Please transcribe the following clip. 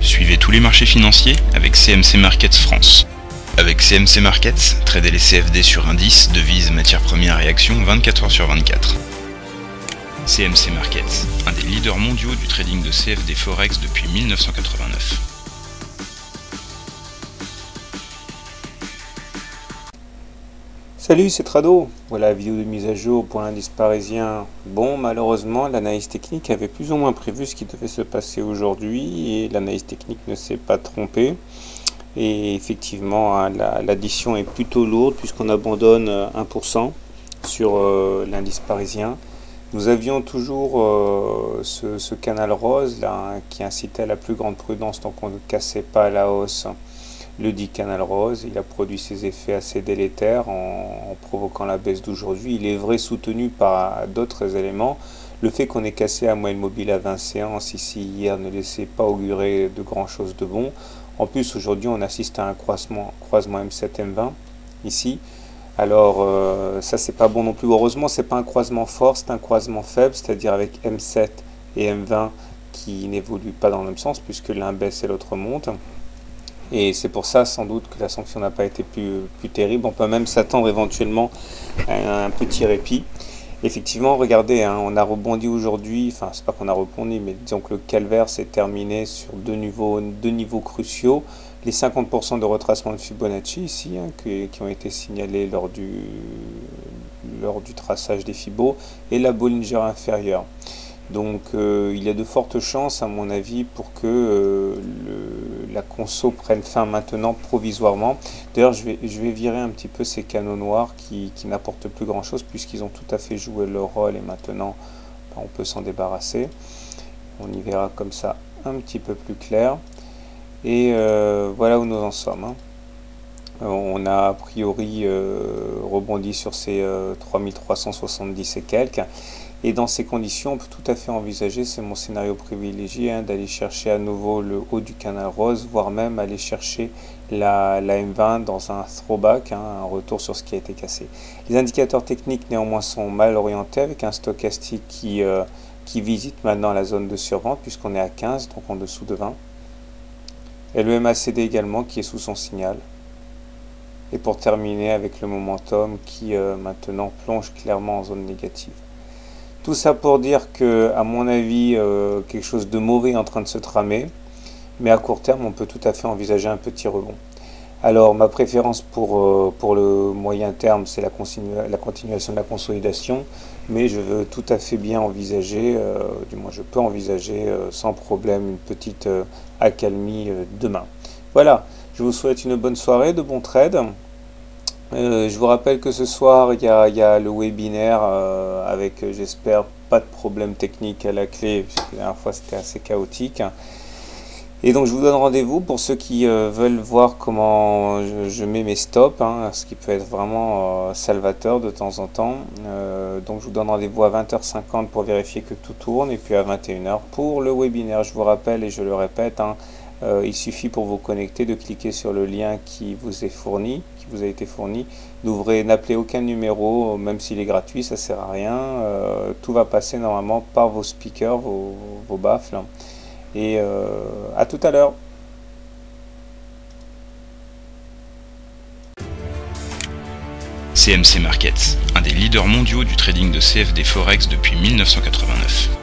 Suivez tous les marchés financiers avec CMC Markets France. Avec CMC Markets, tradez les CFD sur indices, devises, matières premières et actions 24 heures sur 24. CMC Markets, un des leaders mondiaux du trading de CFD Forex depuis 1989. Salut, c'est Trado. Voilà la vidéo de mise à jour pour l'indice parisien. Bon, malheureusement, l'analyse technique avait plus ou moins prévu ce qui devait se passer aujourd'hui et l'analyse technique ne s'est pas trompée. Et effectivement, hein, l'addition est plutôt lourde puisqu'on abandonne 1% sur l'indice parisien. Nous avions toujours ce canal rose là, hein, qui incitait à la plus grande prudence, donc on ne cassait pas à la hausse le dit canal rose. Il a produit ses effets assez délétères en provoquant la baisse d'aujourd'hui. Il est vrai soutenu par d'autres éléments. Le fait qu'on ait cassé la moyenne mobile à 20 séances ici hier ne laissait pas augurer de grand chose de bon. En plus, aujourd'hui, on assiste à un croisement M7-M20 ici. Alors, ça, c'est pas bon non plus. Heureusement, c'est pas un croisement fort, c'est un croisement faible, c'est-à-dire avec M7 et M20 qui n'évoluent pas dans le même sens puisque l'un baisse et l'autre monte. Et c'est pour ça sans doute que la sanction n'a pas été plus terrible. On peut même s'attendre éventuellement à un petit répit. Effectivement, regardez, hein, on a rebondi aujourd'hui, enfin c'est pas qu'on a rebondi, mais disons que le calvaire s'est terminé sur deux niveaux cruciaux. Les 50% de retracement de Fibonacci ici, hein, qui ont été signalés lors du traçage des Fibos, et la Bollinger inférieure. Donc il y a de fortes chances à mon avis pour que la conso prenne fin maintenant provisoirement. D'ailleurs je vais virer un petit peu ces canaux noirs qui n'apportent plus grand chose puisqu'ils ont tout à fait joué leur rôle et maintenant on peut s'en débarrasser. On y verra comme ça un petit peu plus clair. Et voilà où nous en sommes, hein. On a a priori rebondi sur ces 3370 et quelques. Et dans ces conditions, on peut tout à fait envisager, c'est mon scénario privilégié, hein, d'aller chercher à nouveau le haut du canal rose, voire même aller chercher la M20 dans un throwback, hein, un retour sur ce qui a été cassé. Les indicateurs techniques néanmoins sont mal orientés avec un stochastique qui visite maintenant la zone de survente puisqu'on est à 15, donc en dessous de 20. Et le MACD également qui est sous son signal. Et pour terminer avec le momentum qui maintenant plonge clairement en zone négative. Tout ça pour dire que, à mon avis, quelque chose de mauvais est en train de se tramer, mais à court terme, on peut tout à fait envisager un petit rebond. Alors, ma préférence pour le moyen terme, c'est la continuation de la consolidation, mais je veux tout à fait bien envisager, du moins je peux envisager sans problème une petite accalmie demain. Voilà, je vous souhaite une bonne soirée, de bons trades. Je vous rappelle que ce soir, il y a le webinaire avec, j'espère, pas de problème technique à la clé, puisque la dernière fois c'était assez chaotique. Et donc je vous donne rendez-vous pour ceux qui veulent voir comment je mets mes stops, hein, ce qui peut être vraiment salvateur de temps en temps. Donc je vous donne rendez-vous à 20h50 pour vérifier que tout tourne, et puis à 21h pour le webinaire. Je vous rappelle et je le répète, hein, il suffit pour vous connecter de cliquer sur le lien qui vous a été fourni. N'appelez aucun numéro, même s'il est gratuit, ça sert à rien. Tout va passer normalement par vos speakers, vos baffles. Et à tout à l'heure. CMC Markets, un des leaders mondiaux du trading de CFD Forex depuis 1989.